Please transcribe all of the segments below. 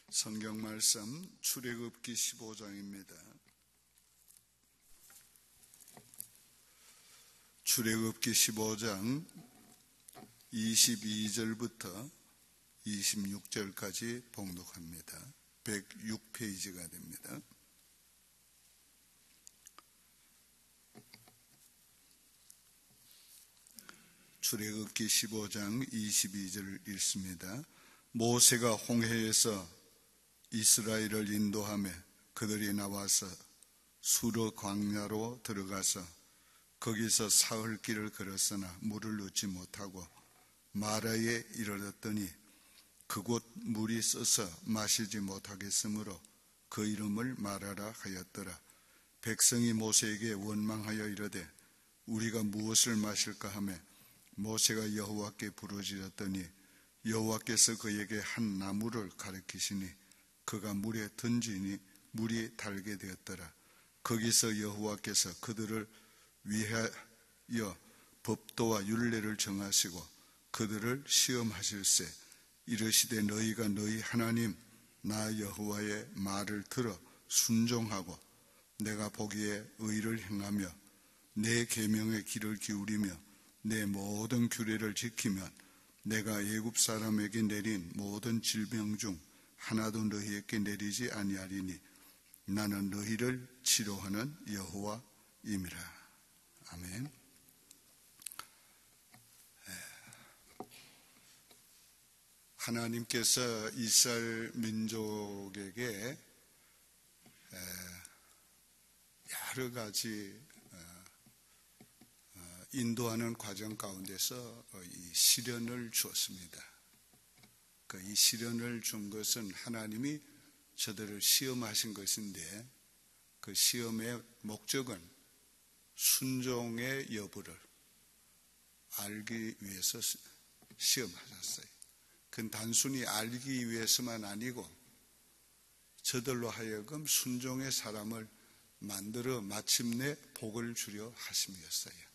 성경 말씀 출애굽기 15장입니다. 출애굽기 15장 22절부터 26절까지 봉독합니다. 106페이지가 됩니다. 출애굽기 15장 22절 읽습니다. 모세가 홍해에서 이스라엘을 인도하며 그들이 나와서 수르 광야로 들어가서 거기서 사흘 길을 걸었으나 물을 얻지 못하고 마라에 이르렀더니 그곳 물이 써서 마시지 못하겠으므로 그 이름을 마라라 하였더라. 백성이 모세에게 원망하여 이르되 우리가 무엇을 마실까 하며 모세가 여호와께 부르짖었더니 여호와께서 그에게 한 나무를 가리키시니 그가 물에 던지니 물이 달게 되었더라. 거기서 여호와께서 그들을 위하여 법도와 율례를 정하시고 그들을 시험하실세 이르시되 너희가 너희 하나님 나 여호와의 말을 들어 순종하고 내가 보기에 의를 행하며 내 계명의 귀를 기울이며 내 모든 규례를 지키면 내가 애굽 사람에게 내린 모든 질병 중 하나도 너희에게 내리지 아니하리니 나는 너희를 치료하는 여호와임이라. 아멘. 하나님께서 이스라엘 민족에게 여러 가지 인도하는 과정 가운데서 이 시련을 주었습니다. 이 시련을 준 것은 하나님이 저들을 시험하신 것인데 그 시험의 목적은 순종의 여부를 알기 위해서 시험하셨어요. 그건 단순히 알기 위해서만 아니고 저들로 하여금 순종의 사람을 만들어 마침내 복을 주려 하심이었어요.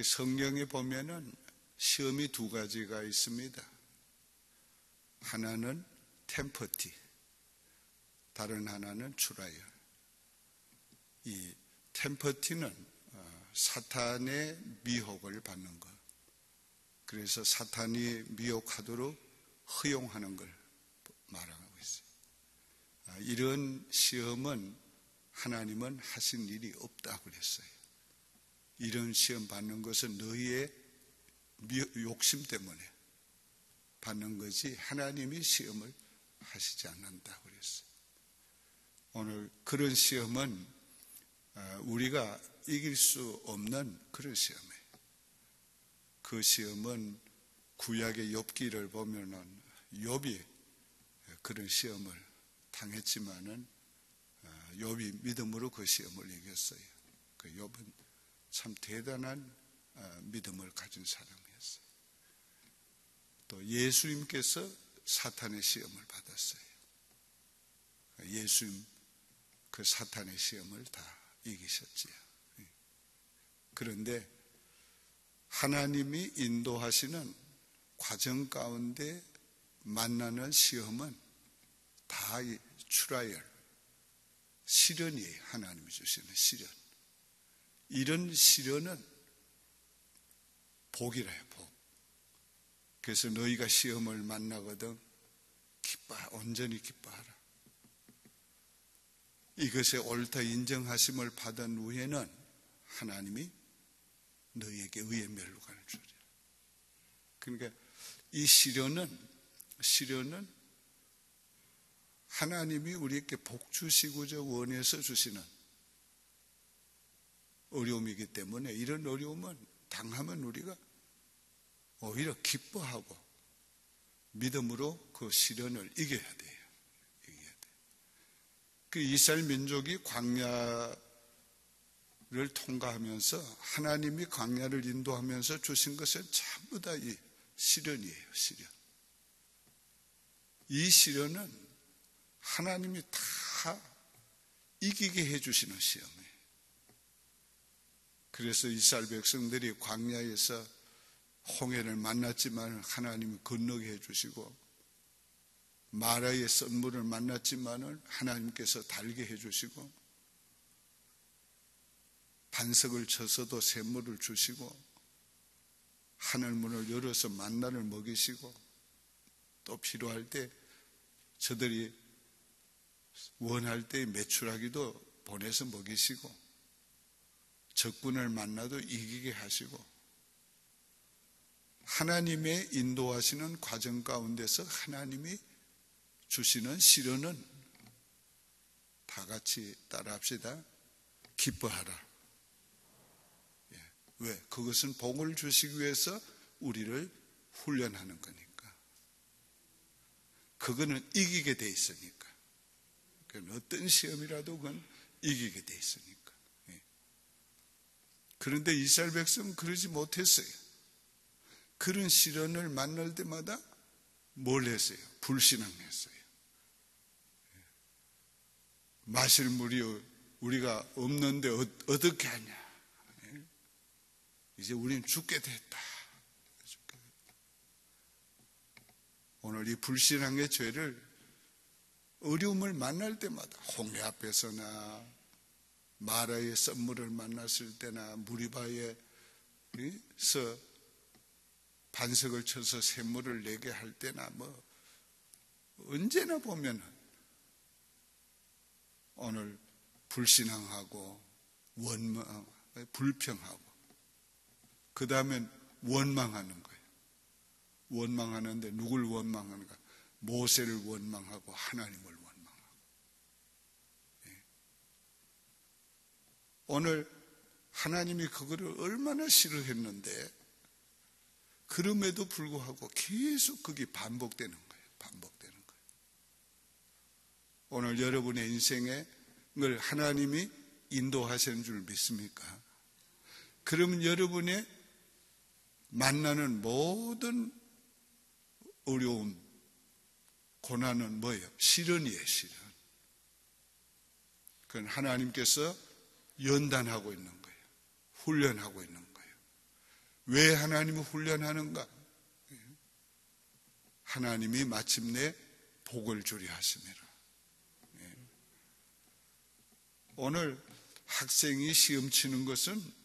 성경에 보면은 시험이 두 가지가 있습니다. 하나는 템퍼티, 다른 하나는 트라이얼. 이 템퍼티는 사탄의 미혹을 받는 것. 그래서 사탄이 미혹하도록 허용하는 걸 말하고 있어요. 이런 시험은 하나님은 하신 일이 없다고 그랬어요. 이런 시험 받는 것은 너희의 욕심 때문에 받는 거지 하나님이 시험을 하시지 않는다고 그랬어요. 오늘 그런 시험은 우리가 이길 수 없는 그런 시험이에요. 그 시험은 구약의 욥기를 보면은 욥이 그런 시험을 당했지만은 욥이 믿음으로 그 시험을 이겼어요. 그 욥은 참 대단한 믿음을 가진 사람이었어요. 또 예수님께서 사탄의 시험을 받았어요. 예수님 그 사탄의 시험을 다 이기셨지요. 그런데 하나님이 인도하시는 과정 가운데 만나는 시험은 다 트라이얼, 시련이에요. 하나님이 주시는 시련. 이런 시련은 복이래요, 복. 그래서 너희가 시험을 만나거든 온전히 기뻐하라. 이것에 옳다 인정하심을 받은 후에는 하나님이 너희에게 의의 멸류관을 주리라. 그러니까 이 시련은 하나님이 우리에게 복 주시고자 원해서 주시는 어려움이기 때문에 이런 어려움은 당하면 우리가 오히려 기뻐하고 믿음으로 그 시련을 이겨야 돼요. 그 이스라엘 민족이 광야를 통과하면서 하나님이 광야를 인도하면서 주신 것은 전부 다 이 시련이에요. 시련. 이 시련은 하나님이 다 이기게 해주시는 시험이에요. 그래서 이스라엘 백성들이 광야에서 홍해를 만났지만 하나님이 건너게 해주시고 마라의 썬물을 만났지만은 하나님께서 달게 해주시고, 반석을 쳐서도 샘물을 주시고, 하늘문을 열어서 만나를 먹이시고, 또 필요할 때 저들이 원할 때 메추라기도 보내서 먹이시고, 적군을 만나도 이기게 하시고, 하나님의 인도하시는 과정 가운데서 하나님이 주시는 시련은 다 같이 따라합시다. 기뻐하라. 왜? 그것은 복을 주시기 위해서 우리를 훈련하는 거니까. 그거는 이기게 돼 있으니까. 어떤 시험이라도 그건 이기게 돼 있으니까. 그런데 이스라엘 백성은 그러지 못했어요. 그런 시련을 만날 때마다 뭘 했어요? 불신앙했어요. 마실 물이 우리가 없는데 어떻게 하냐? 이제 우리는 죽게 됐다. 오늘 이 불신앙의 죄를 어려움을 만날 때마다, 홍해 앞에서나 마라의 썬물을 만났을 때나 무리바에서 반석을 쳐서 샘물을 내게 할 때나 언제나 보면 오늘 불신앙하고 원망, 불평하고, 그 다음엔 원망하는 거예요. 원망하는데 누굴 원망하는가? 모세를 원망하고 하나님을 원망하고. 오늘 하나님이 그거를 얼마나 싫어했는데, 그럼에도 불구하고 계속 그게 반복되는 거예요. 반복되는 거예요. 오늘 여러분의 인생에 걸 하나님이 인도하시는 줄 믿습니까? 그러면 여러분의 만나는 모든 어려움, 고난은 뭐예요? 시련이에요, 시련. 그건 하나님께서 연단하고 있는 거예요. 훈련하고 있는 거예요. 왜 하나님을 훈련하는가? 하나님이 마침내 복을 주려 하심이라. 오늘 학생이 시험 치는 것은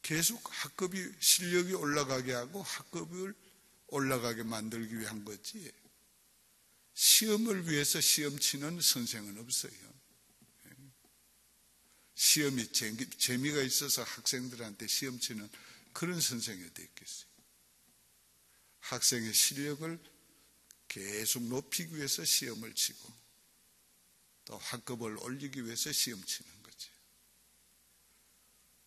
계속 학급이, 실력이 올라가게 하고 학급을 올라가게 만들기 위한 거지, 시험을 위해서 시험 치는 선생은 없어요. 시험이 재미가 있어서 학생들한테 시험 치는 그런 선생이 어디 있겠어요. 학생의 실력을 계속 높이기 위해서 시험을 치고, 또 학급을 올리기 위해서 시험 치는 거지.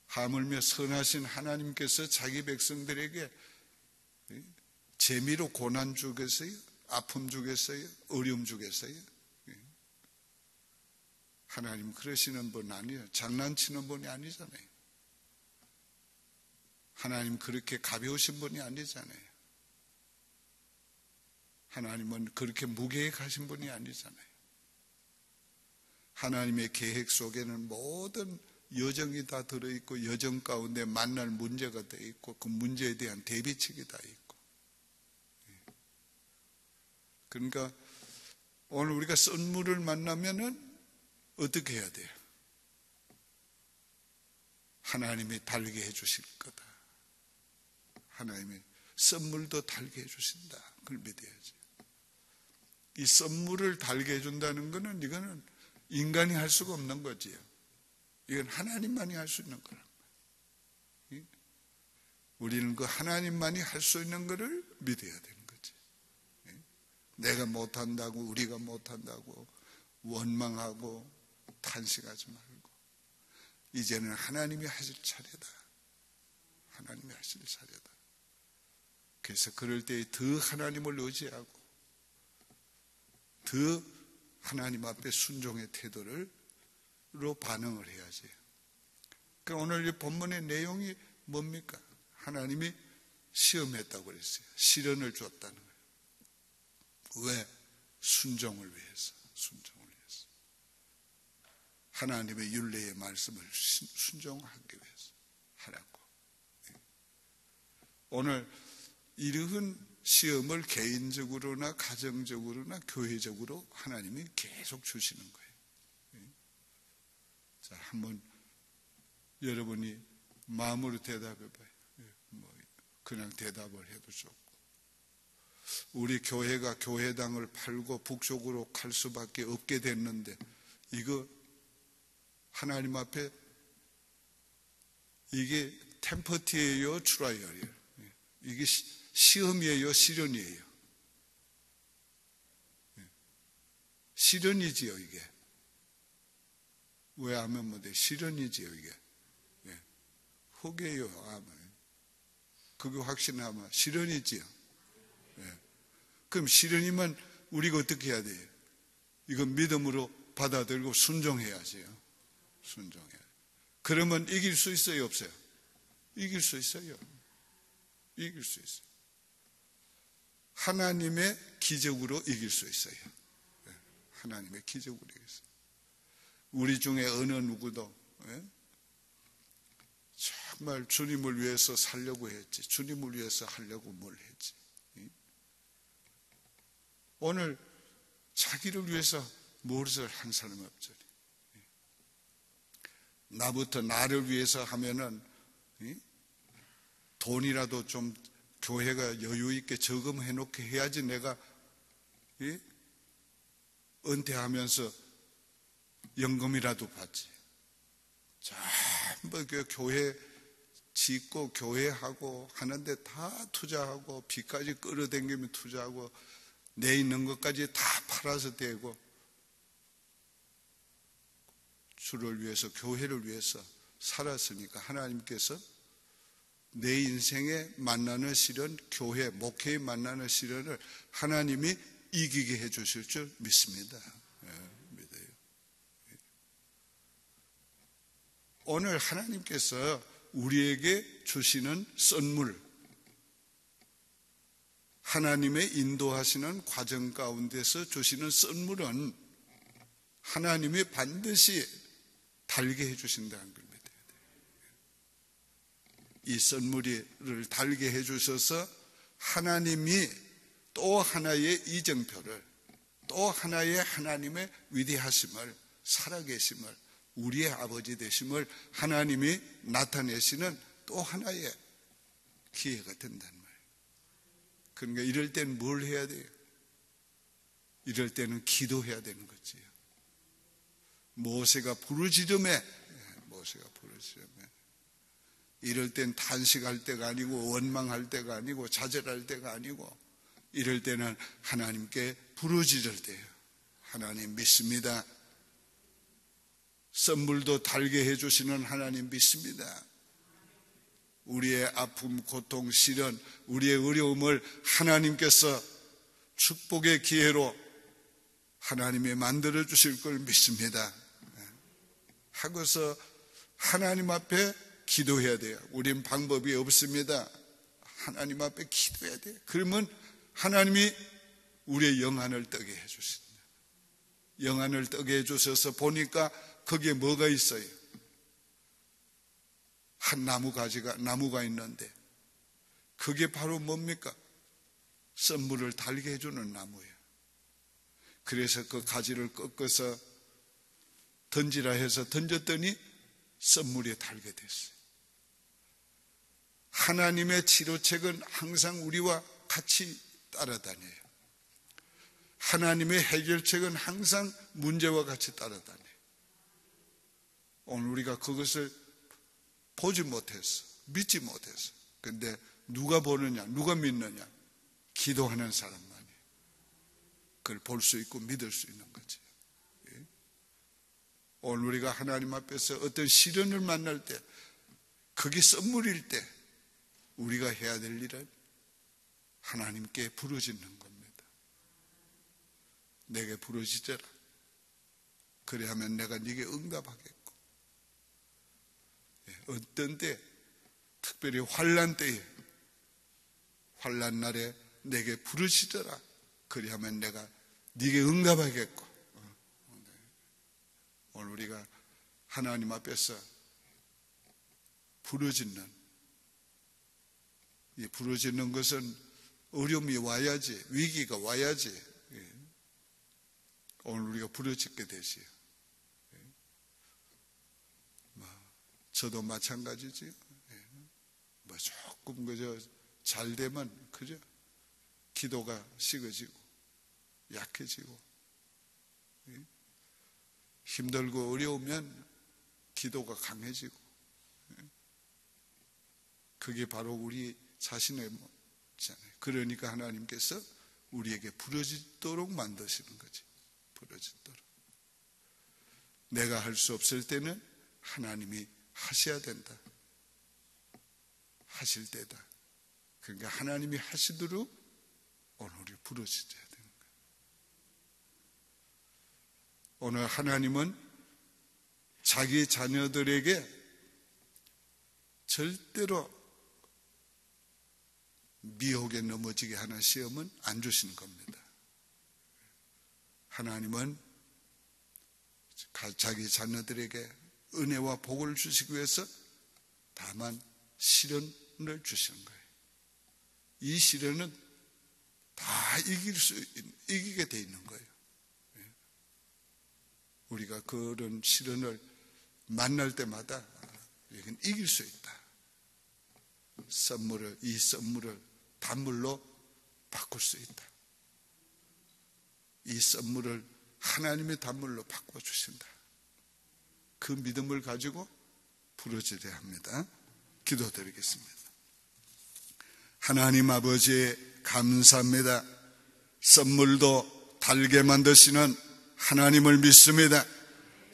하물며 선하신 하나님께서 자기 백성들에게 재미로 고난 주겠어요? 아픔 주겠어요? 어려움 주겠어요? 하나님 그러시는 분 아니에요. 장난치는 분이 아니잖아요. 하나님 그렇게 가벼우신 분이 아니잖아요. 하나님은 그렇게 무계획하신 분이 아니잖아요. 하나님의 계획 속에는 모든 여정이 다 들어있고, 여정 가운데 만날 문제가 다 있고, 그 문제에 대한 대비책이 다 있고. 그러니까 오늘 우리가 썬물을 만나면은 어떻게 해야 돼요? 하나님이 달게 해주실 거다. 하나님이 썬물도 달게 해주신다. 그걸 믿어야지. 이 썬물을 달게 해준다는 거는, 이거는 인간이 할 수가 없는 거지요. 이건 하나님만이 할 수 있는 거란 말이에요. 우리는 그 하나님만이 할 수 있는 거를 믿어야 되는 거지. 내가 못한다고, 우리가 못한다고 원망하고 탄식하지 말고, 이제는 하나님이 하실 차례다. 하나님이 하실 차례다. 그래서 그럴 때 더 하나님을 의지하고, 더 하나님 앞에 순종의 태도로 반응을 해야지. 그러니까 오늘 이 본문의 내용이 뭡니까? 하나님이 시험했다고 그랬어요. 시련을 줬다는 거예요. 왜? 순종을 위해서. 순종을 위해서. 하나님의 율례의 말씀을 순종하기 위해서 하라고. 오늘 이러한 시험을 개인적으로나 가정적으로나 교회적으로 하나님이 계속 주시는 거예요. 자, 한번 여러분이 마음으로 대답해 봐요. 그냥 대답을 해도 좋고. 우리 교회가 교회당을 팔고 북쪽으로 갈 수밖에 없게 됐는데, 이거 하나님 앞에 이게 템퍼티예요, 트라이얼이에요? 이게 시험이에요, 시련이에요? 시련이지요, 이게. 왜 하면 못해? 시련이지요, 이게. 혹이에요, 아마. 그게 확신하면 시련이지요. 그럼 시련이면 우리가 어떻게 해야 돼요? 이건 믿음으로 받아들이고 순종해야지요. 순종해야. 그러면 이길 수 있어요, 없어요? 이길 수 있어요. 이길 수 있어요. 하나님의 기적으로 이길 수 있어요. 하나님의 기적으로 이길 수 있어요. 우리 중에 어느 누구도 정말 주님을 위해서 살려고 했지, 주님을 위해서 하려고 뭘 했지. 오늘 자기를 위해서 무엇을 한 사람이 없죠. 나부터 나를 위해서 하면은 돈이라도 좀 교회가 여유 있게 저금해 놓게 해야지 내가 은퇴하면서 연금이라도 받지. 전부 그 교회 짓고 교회하고 하는데 다 투자하고 빚까지 끌어당기면 투자하고 내 있는 것까지 다 팔아서 대고 주를 위해서 교회를 위해서 살았으니까 하나님께서 내 인생에 만나는 시련, 교회, 목회에 만나는 시련을 하나님이 이기게 해 주실 줄 믿습니다. 믿어요. 오늘 하나님께서 우리에게 주시는 선물, 하나님의 인도하시는 과정 가운데서 주시는 선물은 하나님이 반드시 달게 해주신다는 걸 믿어야 돼요. 이 선물을 달게 해주셔서 하나님이 또 하나의 이정표를, 또 하나의 하나님의 위대하심을, 살아계심을, 우리의 아버지 되심을 하나님이 나타내시는 또 하나의 기회가 된다는 말이에요. 그러니까 이럴 때는 뭘 해야 돼요? 이럴 때는 기도해야 되는 거지요. 모세가 부르짖음에, 이럴 땐 탄식할 때가 아니고 원망할 때가 아니고 좌절할 때가 아니고 이럴 때는 하나님께 부르짖을 때예요. 하나님 믿습니다. 선물도 달게 해주시는 하나님 믿습니다. 우리의 아픔, 고통, 시련, 우리의 어려움을 하나님께서 축복의 기회로 하나님이 만들어 주실 걸 믿습니다. 하고서 하나님 앞에 기도해야 돼요. 우린 방법이 없습니다. 하나님 앞에 기도해야 돼요. 그러면 하나님이 우리의 영안을 뜨게 해주신다. 영안을 뜨게 해주셔서 보니까 거기에 뭐가 있어요? 한 나무가 있는데 그게 바로 뭡니까? 선물을 달게 해주는 나무예요. 그래서 그 가지를 꺾어서 던지라 해서 던졌더니 선물이 달게 됐어요. 하나님의 치료책은 항상 우리와 같이 따라다녀요. 하나님의 해결책은 항상 문제와 같이 따라다녀요. 오늘 우리가 그것을 보지 못했어. 믿지 못했어. 근데 누가 보느냐? 누가 믿느냐? 기도하는 사람만이 그걸 볼 수 있고 믿을 수 있는 거지. 오늘 우리가 하나님 앞에서 어떤 시련을 만날 때, 그게 선물일 때 우리가 해야 될 일은 하나님께 부르짖는 겁니다. 내게 부르짖어라. 그래 하면 내가 네게 응답하겠고, 어떤 때, 특별히 환난 때에, 환난 날에 내게 부르짖어라. 그래 하면 내가 네게 응답하겠고. 오늘 우리가 하나님 앞에서 부르짖는, 이 부르짖는 것은 어려움이 와야지, 위기가 와야지 오늘 우리가 부르짖게 되지요. 저도 마찬가지지요. 조금 그저 잘 되면 그죠? 기도가 식어지고 약해지고, 힘들고 어려우면 기도가 강해지고, 그게 바로 우리 자신의 모습이잖아요. 그러니까 하나님께서 우리에게 부르짖도록 만드시는 거지. 부르짖도록. 내가 할 수 없을 때는 하나님이 하셔야 된다. 하실 때다. 그러니까 하나님이 하시도록 오늘 우리 부르짖어야 되는 거예요. 오늘 하나님은 자기 자녀들에게 절대로 미혹에 넘어지게 하는 시험은 안 주시는 겁니다. 하나님은 자기 자녀들에게 은혜와 복을 주시기 위해서 다만 시련을 주시는 거예요. 이 시련은 다 이기게 돼 있는 거예요. 우리가 그런 시련을 만날 때마다 우리는 이길 수 있다. 이 선물을 단물로 바꿀 수 있다. 이 선물을 하나님의 단물로 바꿔주신다. 그 믿음을 가지고 부르짖어야 합니다. 기도드리겠습니다. 하나님 아버지 감사합니다. 선물도 달게 만드시는 하나님을 믿습니다.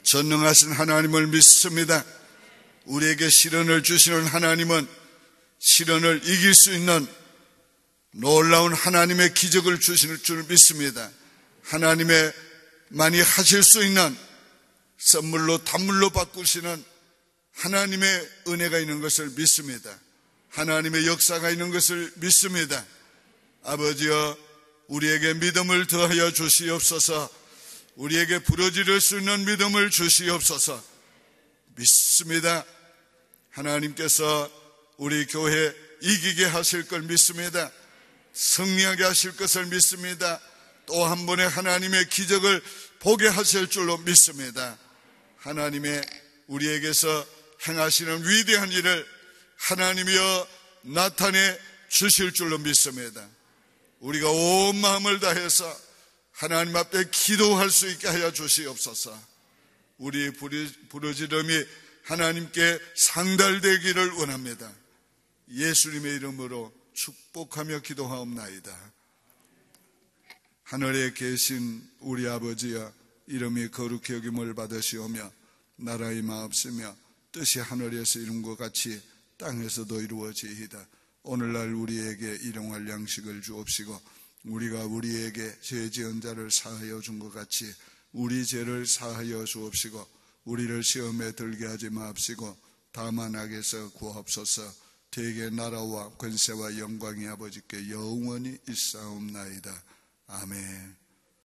전능하신 하나님을 믿습니다. 우리에게 시련을 주시는 하나님은 시련을 이길 수 있는 놀라운 하나님의 기적을 주시는 줄 믿습니다. 하나님의 많이 하실 수 있는 선물로 단물로 바꾸시는 하나님의 은혜가 있는 것을 믿습니다. 하나님의 역사가 있는 것을 믿습니다. 아버지여, 우리에게 믿음을 더하여 주시옵소서. 우리에게 부르짖을 수 있는 믿음을 주시옵소서. 믿습니다. 하나님께서 우리 교회 이기게 하실 걸 믿습니다. 승리하게 하실 것을 믿습니다. 또 한 번의 하나님의 기적을 보게 하실 줄로 믿습니다. 하나님의 우리에게서 행하시는 위대한 일을 하나님이여 나타내 주실 줄로 믿습니다. 우리가 온 마음을 다해서 하나님 앞에 기도할 수 있게 하여 주시옵소서. 우리 부르짖음이 하나님께 상달되기를 원합니다. 예수님의 이름으로 축복하며 기도하옵나이다. 하늘에 계신 우리 아버지여, 이름이 거룩히 여김을 받으시오며 나라의 마옵시며 뜻이 하늘에서 이룬 것 같이 땅에서도 이루어지이다. 오늘날 우리에게 일용할 양식을 주옵시고 우리가 우리에게 죄 지은 자를 사하여 준 것 같이 우리 죄를 사하여 주옵시고 우리를 시험에 들게 하지 마옵시고 다만 악에서 구하옵소서. 되게 나라와 권세와 영광이 아버지께 영원히 있사옵나이다. 아멘.